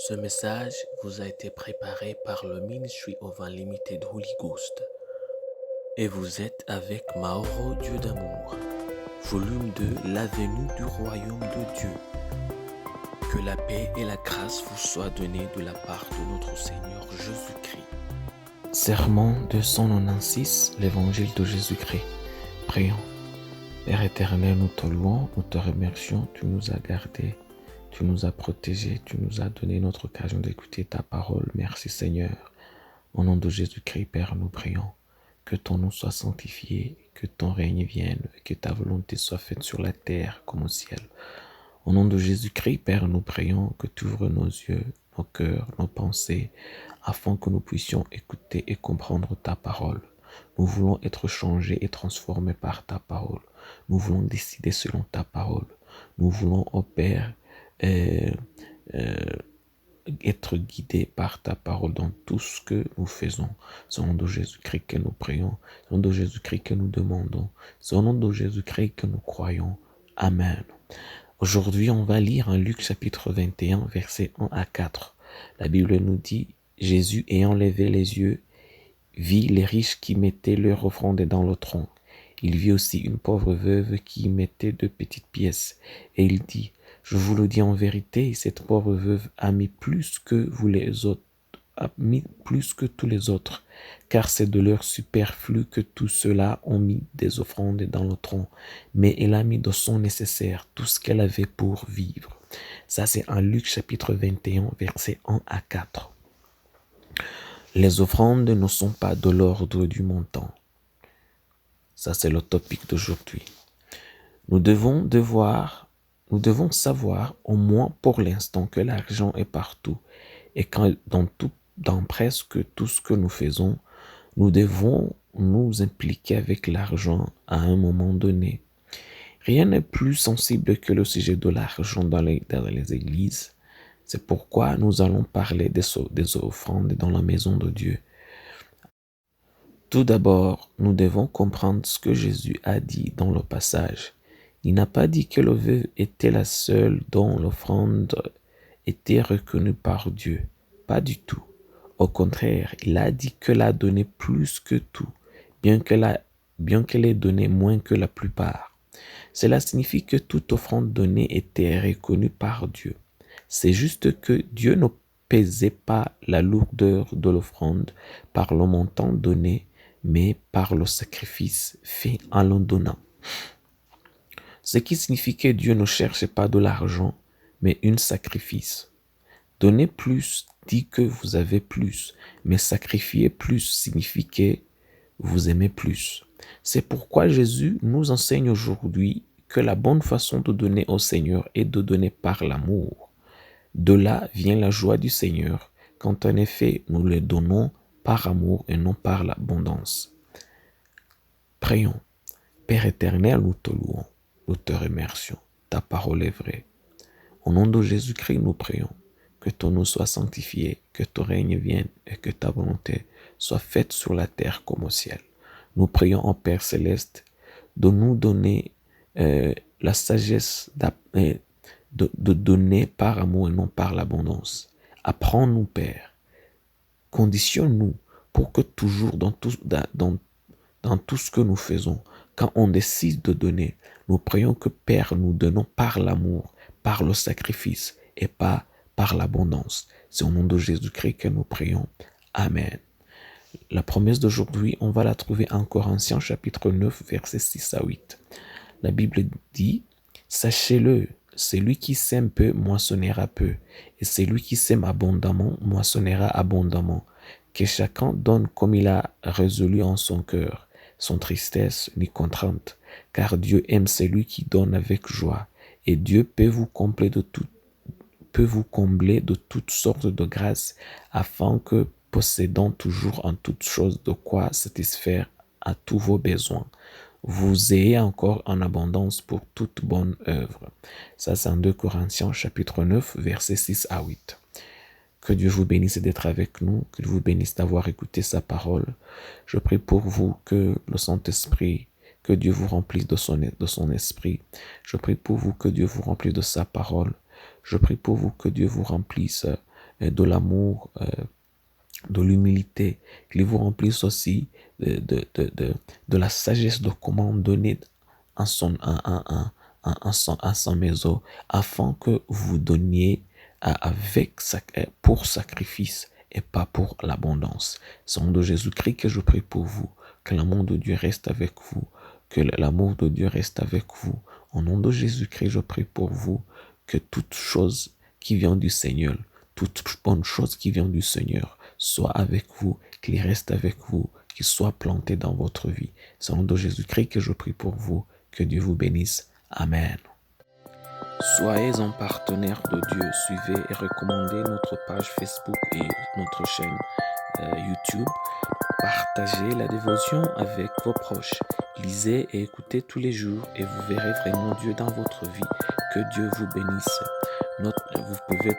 Ce message vous a été préparé par le Ministry of Unlimited Holy Ghost et vous êtes avec Mauro Dieu d'amour, volume 2, la venue du royaume de Dieu. Que la paix et la grâce vous soient données de la part de notre Seigneur Jésus-Christ. Sermon 296, l'évangile de Jésus-Christ. Prions. Père éternel, nous te louons, nous te remercions, tu nous as gardés. Tu nous as protégés, tu nous as donné notre occasion d'écouter ta parole. Merci Seigneur. Au nom de Jésus-Christ, Père, nous prions. Que ton nom soit sanctifié, que ton règne vienne, que ta volonté soit faite sur la terre comme au ciel. Au nom de Jésus-Christ, Père, nous prions que tu ouvres nos yeux, nos cœurs, nos pensées, afin que nous puissions écouter et comprendre ta parole. Nous voulons être changés et transformés par ta parole. Nous voulons décider selon ta parole. Nous voulons, ô Père, être guidés par ta parole dans tout ce que nous faisons. C'est au nom de Jésus-Christ que nous prions. C'est au nom de Jésus-Christ que nous demandons. C'est au nom de Jésus-Christ que nous croyons. Amen. Aujourd'hui, on va lire en Luc chapitre 21, versets 1 à 4. La Bible nous dit, Jésus ayant levé les yeux, vit les riches qui mettaient leur offrande dans le tronc. Il vit aussi une pauvre veuve qui y mettait 2 petites pièces. Et il dit, je vous le dis en vérité, cette pauvre veuve a mis plus que vous les autres, a mis plus que tous les autres, car c'est de leur superflu que tous ceux-là ont mis des offrandes dans le tronc. Mais elle a mis de son nécessaire tout ce qu'elle avait pour vivre. Ça, c'est en Luc chapitre 21, versets 1 à 4. Les offrandes ne sont pas de l'ordre du montant. Ça, c'est le topic d'aujourd'hui. Nous devons savoir, au moins pour l'instant, que l'argent est partout et que dans presque tout ce que nous faisons, nous devons nous impliquer avec l'argent à un moment donné. Rien n'est plus sensible que le sujet de l'argent dans les églises. C'est pourquoi nous allons parler des offrandes dans la maison de Dieu. Tout d'abord, nous devons comprendre ce que Jésus a dit dans le passage. Il n'a pas dit que le veuve était la seule dont l'offrande était reconnue par Dieu. Pas du tout. Au contraire, il a dit qu'elle a donné plus que tout, bien qu'elle ait donné moins que la plupart. Cela signifie que toute offrande donnée était reconnue par Dieu. C'est juste que Dieu ne pesait pas la lourdeur de l'offrande par le montant donné, mais par le sacrifice fait en le donnant. Ce qui signifie que Dieu ne cherche pas de l'argent, mais un sacrifice. Donner plus dit que vous avez plus, mais sacrifier plus signifie que vous aimez plus. C'est pourquoi Jésus nous enseigne aujourd'hui que la bonne façon de donner au Seigneur est de donner par l'amour. De là vient la joie du Seigneur, quand en effet nous le donnons par amour et non par l'abondance. Prions. Père éternel, nous te louons, nous te remercions. Ta parole est vraie. Au nom de Jésus-Christ, nous prions. Que ton nom soit sanctifié, que ton règne vienne et que ta volonté soit faite sur la terre comme au ciel. Nous prions en Père céleste de nous donner la sagesse de donner par amour et non par l'abondance. Apprends-nous, Père. Conditionne-nous pour que toujours dans tout ce que nous faisons, quand on décide de donner, nous prions que Père, nous donnons par l'amour, par le sacrifice et pas par l'abondance. C'est au nom de Jésus-Christ que nous prions. Amen. La promesse d'aujourd'hui, on va la trouver en Corinthiens chapitre 9, versets 6 à 8. La Bible dit, « Sachez-le, celui qui sème peu moissonnera peu, et celui qui sème abondamment moissonnera abondamment. Que chacun donne comme il a résolu en son cœur, sans tristesse ni contrainte, car Dieu aime celui qui donne avec joie, et Dieu peut vous combler de toutes sortes de grâces, afin que, possédant toujours en toutes choses de quoi satisfaire à tous vos besoins, vous ayez encore en abondance pour toute bonne œuvre. » Ça, c'est en 2 Corinthiens chapitre 9, versets 6 à 8. Que Dieu vous bénisse d'être avec nous, qu'il vous bénisse d'avoir écouté sa parole. Je prie pour vous que le Saint-Esprit, que Dieu vous remplisse de son esprit. Je prie pour vous que Dieu vous remplisse de sa parole. Je prie pour vous que Dieu vous remplisse de l'amour, de l'humilité, qu'il vous remplisse aussi de la sagesse de comment donner en son, en sa maison, afin que vous donniez pour sacrifice et pas pour l'abondance. C'est au nom de Jésus-Christ que je prie pour vous, que l'amour de Dieu reste avec vous, que l'amour de Dieu reste avec vous. Au nom de Jésus-Christ, je prie pour vous, que toute chose qui vient du Seigneur, toute bonne chose qui vient du Seigneur, soit avec vous, qu'il reste avec vous, qu'il soit planté dans votre vie. C'est au nom de Jésus-Christ que je prie pour vous. Que Dieu vous bénisse. Amen. Soyez un partenaire de Dieu. Suivez et recommandez notre page Facebook et notre chaîne YouTube. Partagez la dévotion avec vos proches. Lisez et écoutez tous les jours et vous verrez vraiment Dieu dans votre vie. Que Dieu vous bénisse. Vous pouvez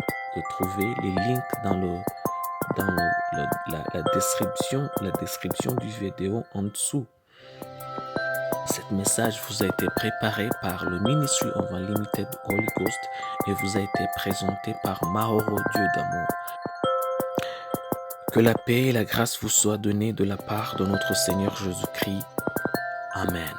trouver les links dans la description du vidéo en dessous. Cet message vous a été préparé par le Ministry of Unlimited Holy Ghost et vous a été présenté par Mahoro Dieu d'amour. Que la paix et la grâce vous soient données de la part de notre Seigneur Jésus-Christ. Amen.